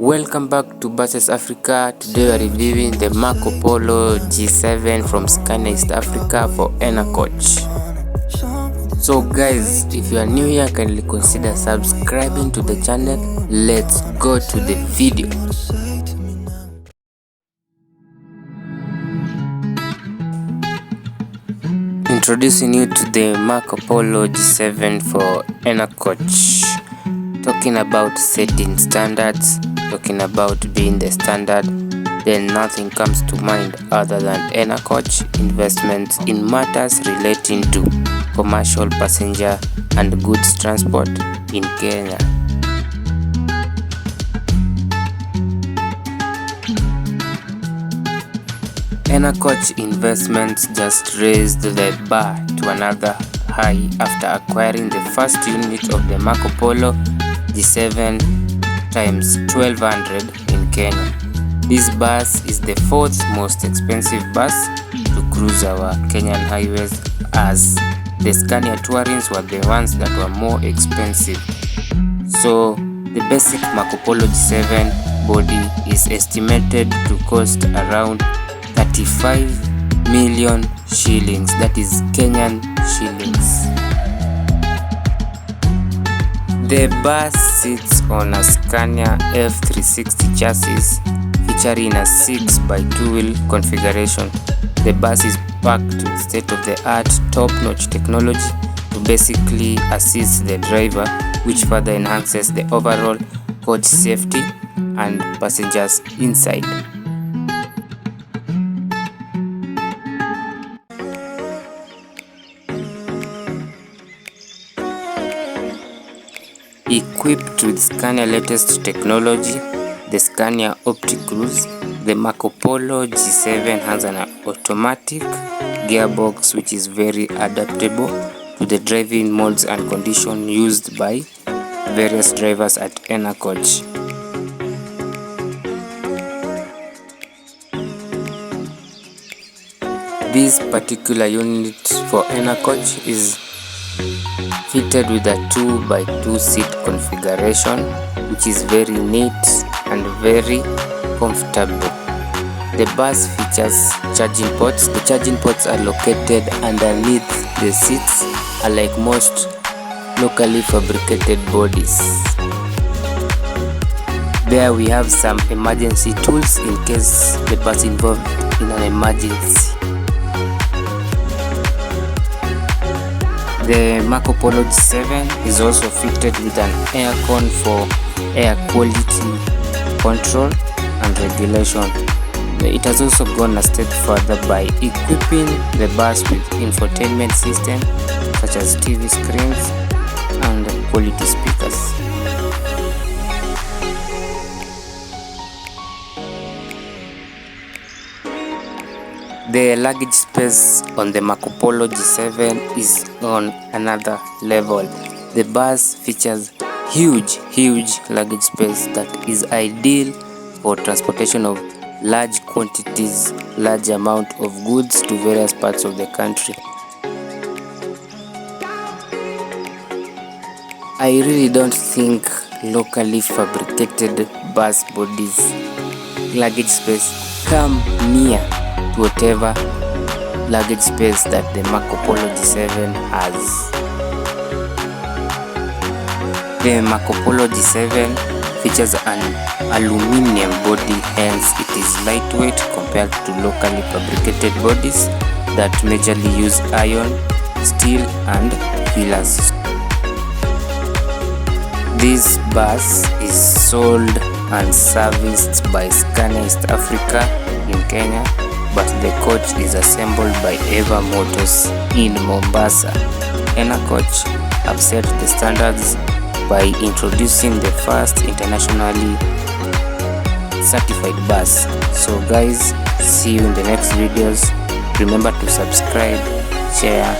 Welcome back to First Africa. Today we are reviewing the Marcopolo G7 from Scania East Africa for ENA Coach. So guys, if you are new here, kindly consider subscribing to the channel. Let's go to the video. Introducing you to the Marcopolo G7 for ENA Coach. Talking about setting standards, talking about being the standard, then nothing comes to mind other than ENA Coach investments in matters relating to commercial passenger and goods transport in Kenya. ENA Coach investments just raised the bar to another high after acquiring the first unit of the Marcopolo G7 times 1200 in Kenya. This bus is the fourth most expensive bus to cruise our Kenyan highways, as the Scania Tourings were the ones that were more expensive. So the basic Marcopolo G7 body is estimated to cost around 35 million shillings, that is Kenyan shillings. The bus sits on a Scania F360 chassis featuring a 6x2 wheel configuration. The bus is packed with state-of-the-art top-notch technology to basically assist the driver, which further enhances the overall coach safety and passengers inside. Equipped with Scania latest technology, the Scania Optic Cruise, the Marcopolo G7 has an automatic gearbox which is very adaptable to the driving modes and conditions used by various drivers at ENA Coach. This particular unit for ENA Coach is fitted with a 2x2 seat configuration, which is very neat and very comfortable. The bus features charging ports. The charging ports are located underneath the seats, unlike most locally fabricated bodies. There we have some emergency tools in case the bus involved in an emergency. The Marcopolo G7 is also fitted with an air con for air quality control and regulation. It has also gone a step further by equipping the bus with infotainment system such as TV screens and quality speakers. The luggage space on the Marcopolo G7 is on another level. The bus features huge luggage space that is ideal for transportation of large quantities, large amount of goods to various parts of the country. I really don't think locally fabricated bus bodies luggage space come near to whatever luggage space that the Marcopolo G7 has. The Marcopolo G7 features an aluminium body, hence it is lightweight compared to locally fabricated bodies that majorly use iron, steel and pillars. This bus is sold and serviced by Scania East Africa in Kenya, but the coach is assembled by AVA Motors in Mombasa. ENA Coach have set the standards by introducing the first internationally certified bus. So guys, see you in the next videos. Remember to subscribe, share,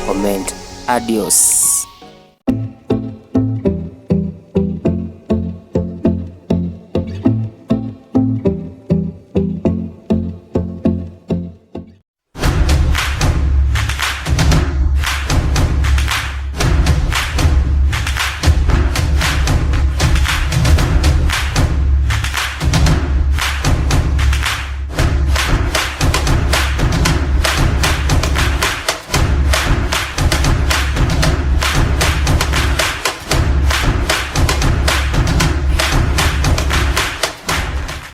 comment. Adios.